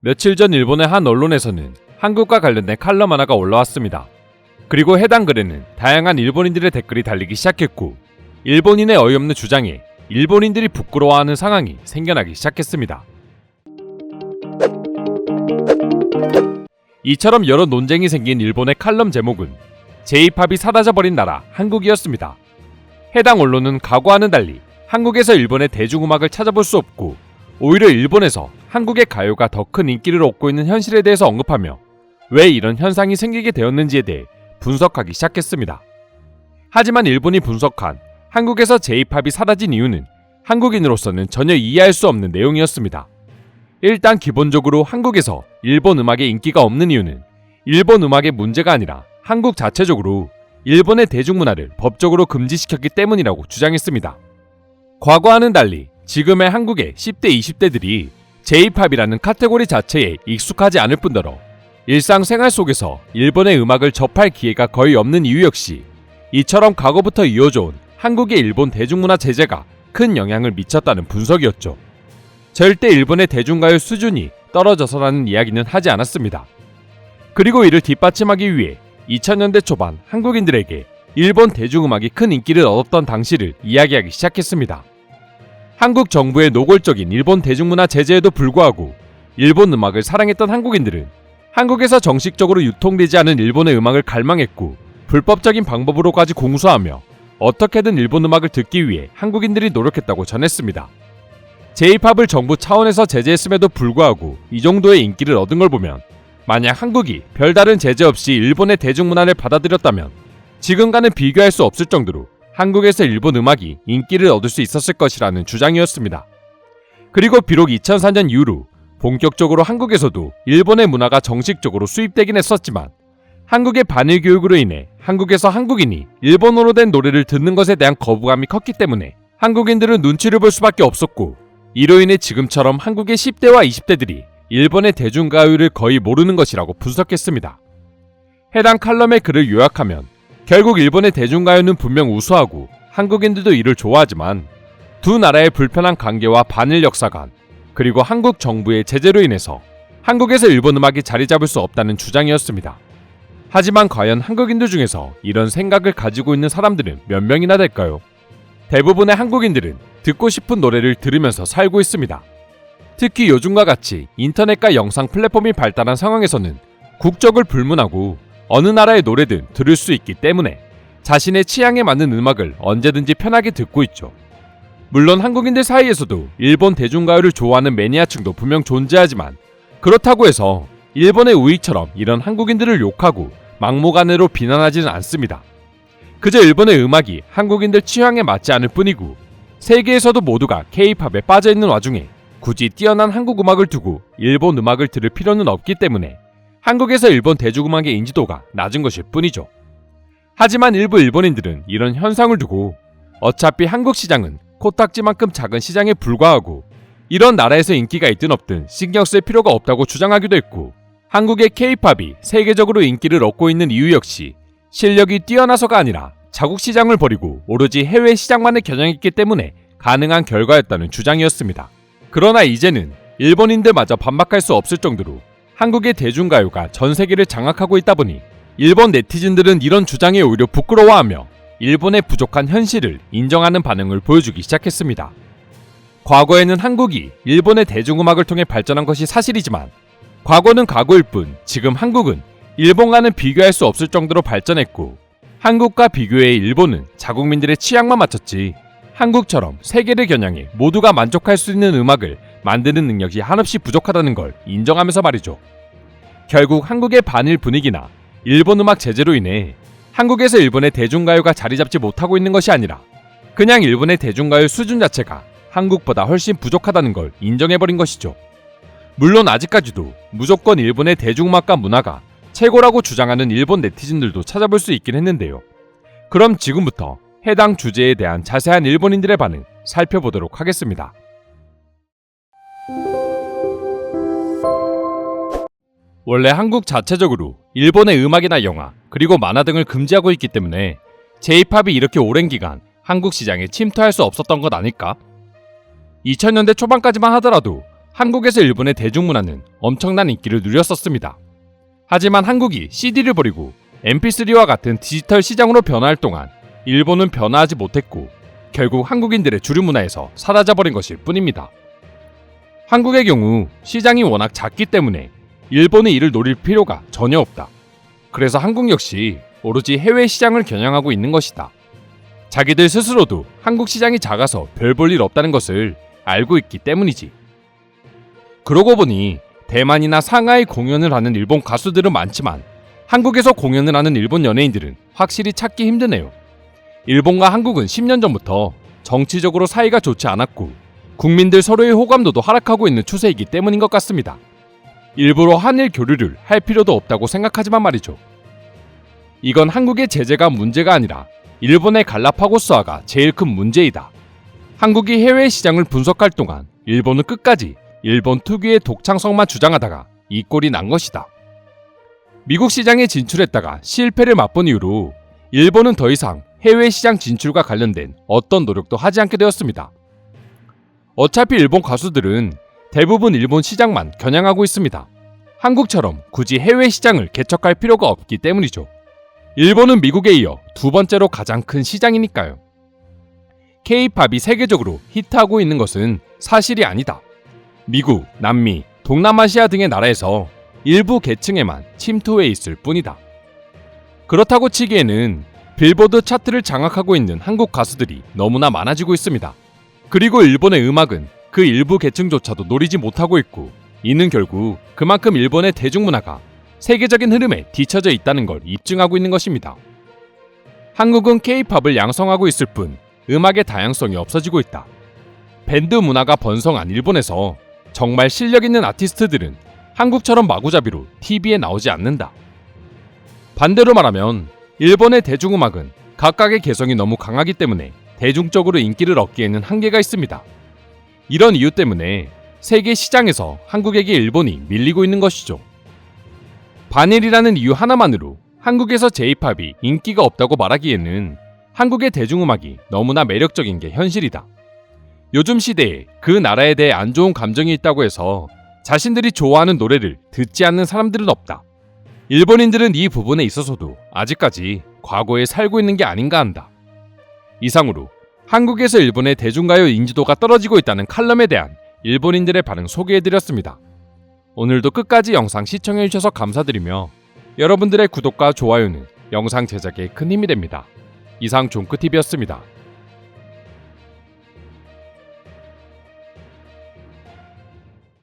며칠 전 일본의 한 언론에서는 한국과 관련된 칼럼 하나가 올라왔습니다. 그리고 해당 글에는 다양한 일본인들의 댓글이 달리기 시작했고, 일본인의 어이없는 주장에 일본인들이 부끄러워하는 상황이 생겨나기 시작했습니다. 이처럼 여러 논쟁이 생긴 일본의 칼럼 제목은 J-팝이 사라져버린 나라 한국이었습니다. 해당 언론은 과거와는 달리 한국에서 일본의 대중음악을 찾아볼 수 없고, 오히려 일본에서 한국의 가요가 더 큰 인기를 얻고 있는 현실에 대해서 언급하며 왜 이런 현상이 생기게 되었는지에 대해 분석하기 시작했습니다. 하지만 일본이 분석한 한국에서 J-팝이 사라진 이유는 한국인으로서는 전혀 이해할 수 없는 내용이었습니다. 일단 기본적으로 한국에서 일본 음악의 인기가 없는 이유는 일본 음악의 문제가 아니라 한국 자체적으로 일본의 대중문화를 법적으로 금지시켰기 때문이라고 주장했습니다. 과거와는 달리 지금의 한국의 10대, 20대들이 J-팝이라는 카테고리 자체에 익숙하지 않을 뿐더러 일상생활 속에서 일본의 음악을 접할 기회가 거의 없는 이유 역시 이처럼 과거부터 이어져 온 한국의 일본 대중문화 제재가 큰 영향을 미쳤다는 분석이었죠. 절대 일본의 대중가요 수준이 떨어져서라는 이야기는 하지 않았습니다. 그리고 이를 뒷받침하기 위해 2000년대 초반 한국인들에게 일본 대중음악이 큰 인기를 얻었던 당시를 이야기하기 시작했습니다. 한국 정부의 노골적인 일본 대중문화 제재에도 불구하고 일본 음악을 사랑했던 한국인들은 한국에서 정식적으로 유통되지 않은 일본의 음악을 갈망했고, 불법적인 방법으로까지 공수하며 어떻게든 일본 음악을 듣기 위해 한국인들이 노력했다고 전했습니다. J-팝을 정부 차원에서 제재했음에도 불구하고 이 정도의 인기를 얻은 걸 보면, 만약 한국이 별다른 제재 없이 일본의 대중문화를 받아들였다면 지금과는 비교할 수 없을 정도로 한국에서 일본 음악이 인기를 얻을 수 있었을 것이라는 주장이었습니다. 그리고 비록 2004년 이후로 본격적으로 한국에서도 일본의 문화가 정식적으로 수입되긴 했었지만, 한국의 반일 교육으로 인해 한국에서 한국인이 일본어로 된 노래를 듣는 것에 대한 거부감이 컸기 때문에 한국인들은 눈치를 볼 수밖에 없었고, 이로 인해 지금처럼 한국의 10대와 20대들이 일본의 대중가요를 거의 모르는 것이라고 분석했습니다. 해당 칼럼의 글을 요약하면 결국 일본의 대중가요는 분명 우수하고 한국인들도 이를 좋아하지만 두 나라의 불편한 관계와 반일 역사관, 그리고 한국 정부의 제재로 인해서 한국에서 일본 음악이 자리 잡을 수 없다는 주장이었습니다. 하지만 과연 한국인들 중에서 이런 생각을 가지고 있는 사람들은 몇 명이나 될까요? 대부분의 한국인들은 듣고 싶은 노래를 들으면서 살고 있습니다. 특히 요즘과 같이 인터넷과 영상 플랫폼이 발달한 상황에서는 국적을 불문하고 어느 나라의 노래든 들을 수 있기 때문에 자신의 취향에 맞는 음악을 언제든지 편하게 듣고 있죠. 물론 한국인들 사이에서도 일본 대중가요를 좋아하는 매니아층도 분명 존재하지만, 그렇다고 해서 일본의 우익처럼 이런 한국인들을 욕하고 막무가내로 비난하지는 않습니다. 그저 일본의 음악이 한국인들 취향에 맞지 않을 뿐이고, 세계에서도 모두가 K-팝에 빠져있는 와중에 굳이 뛰어난 한국 음악을 두고 일본 음악을 들을 필요는 없기 때문에 한국에서 일본 대중음악의 인지도가 낮은 것일 뿐이죠. 하지만 일부 일본인들은 이런 현상을 두고 어차피 한국 시장은 코딱지만큼 작은 시장에 불과하고 이런 나라에서 인기가 있든 없든 신경 쓸 필요가 없다고 주장하기도 했고, 한국의 K-팝이 세계적으로 인기를 얻고 있는 이유 역시 실력이 뛰어나서가 아니라 자국 시장을 버리고 오로지 해외 시장만을 겨냥했기 때문에 가능한 결과였다는 주장이었습니다. 그러나 이제는 일본인들마저 반박할 수 없을 정도로 한국의 대중가요가 전 세계를 장악하고 있다 보니 일본 네티즌들은 이런 주장에 오히려 부끄러워하며 일본의 부족한 현실을 인정하는 반응을 보여주기 시작했습니다. 과거에는 한국이 일본의 대중음악을 통해 발전한 것이 사실이지만, 과거는 과거일 뿐 지금 한국은 일본과는 비교할 수 없을 정도로 발전했고, 한국과 비교해 일본은 자국민들의 취향만 맞췄지 한국처럼 세계를 겨냥해 모두가 만족할 수 있는 음악을 만드는 능력이 한없이 부족하다는 걸 인정하면서 말이죠. 결국 한국의 반일 분위기나 일본 음악 제재로 인해 한국에서 일본의 대중가요가 자리 잡지 못하고 있는 것이 아니라 그냥 일본의 대중가요 수준 자체가 한국보다 훨씬 부족하다는 걸 인정해버린 것이죠. 물론 아직까지도 무조건 일본의 대중음악과 문화가 최고라고 주장하는 일본 네티즌들도 찾아볼 수 있긴 했는데요. 그럼 지금부터 해당 주제에 대한 자세한 일본인들의 반응 살펴보도록 하겠습니다. 원래 한국 자체적으로 일본의 음악이나 영화, 그리고 만화 등을 금지하고 있기 때문에 J-팝이 이렇게 오랜 기간 한국 시장에 침투할 수 없었던 것 아닐까? 2000년대 초반까지만 하더라도 한국에서 일본의 대중문화는 엄청난 인기를 누렸었습니다. 하지만 한국이 CD를 버리고 MP3와 같은 디지털 시장으로 변화할 동안 일본은 변화하지 못했고 결국 한국인들의 주류 문화에서 사라져버린 것일 뿐입니다. 한국의 경우 시장이 워낙 작기 때문에 일본이 이를 노릴 필요가 전혀 없다. 그래서 한국 역시 오로지 해외 시장을 겨냥하고 있는 것이다. 자기들 스스로도 한국 시장이 작아서 별 볼 일 없다는 것을 알고 있기 때문이지. 그러고 보니 대만이나 상하이 공연을 하는 일본 가수들은 많지만 한국에서 공연을 하는 일본 연예인들은 확실히 찾기 힘드네요. 일본과 한국은 10년 전부터 정치적으로 사이가 좋지 않았고 국민들 서로의 호감도도 하락하고 있는 추세이기 때문인 것 같습니다. 일부러 한일 교류를 할 필요도 없다고 생각하지만 말이죠. 이건 한국의 제재가 문제가 아니라 일본의 갈라파고스화가 제일 큰 문제이다. 한국이 해외 시장을 분석할 동안 일본은 끝까지 일본 특유의 독창성만 주장하다가 이 꼴이 난 것이다. 미국 시장에 진출했다가 실패를 맛본 이후로 일본은 더 이상 해외 시장 진출과 관련된 어떤 노력도 하지 않게 되었습니다. 어차피 일본 가수들은 대부분 일본 시장만 겨냥하고 있습니다. 한국처럼 굳이 해외 시장을 개척할 필요가 없기 때문이죠. 일본은 미국에 이어 두 번째로 가장 큰 시장이니까요. K-팝이 세계적으로 히트하고 있는 것은 사실이 아니다. 미국, 남미, 동남아시아 등의 나라에서 일부 계층에만 침투해 있을 뿐이다. 그렇다고 치기에는 빌보드 차트를 장악하고 있는 한국 가수들이 너무나 많아지고 있습니다. 그리고 일본의 음악은 그 일부 계층조차도 노리지 못하고 있고 이는 결국 그만큼 일본의 대중문화가 세계적인 흐름에 뒤처져 있다는 걸 입증하고 있는 것입니다. 한국은 K-팝을 양성하고 있을 뿐 음악의 다양성이 없어지고 있다. 밴드 문화가 번성한 일본에서 정말 실력 있는 아티스트들은 한국처럼 마구잡이로 TV에 나오지 않는다. 반대로 말하면 일본의 대중음악은 각각의 개성이 너무 강하기 때문에 대중적으로 인기를 얻기에는 한계가 있습니다. 이런 이유 때문에 세계 시장에서 한국에게 일본이 밀리고 있는 것이죠. 반일이라는 이유 하나만으로 한국에서 J-팝이 인기가 없다고 말하기에는 한국의 대중음악이 너무나 매력적인 게 현실이다. 요즘 시대에 그 나라에 대해 안 좋은 감정이 있다고 해서 자신들이 좋아하는 노래를 듣지 않는 사람들은 없다. 일본인들은 이 부분에 있어서도 아직까지 과거에 살고 있는 게 아닌가 한다. 이상으로 한국에서 일본의 대중가요 인지도가 떨어지고 있다는 칼럼에 대한 일본인들의 반응 소개해드렸습니다. 오늘도 끝까지 영상 시청해주셔서 감사드리며 여러분들의 구독과 좋아요는 영상 제작에 큰 힘이 됩니다. 이상 종크TV였습니다.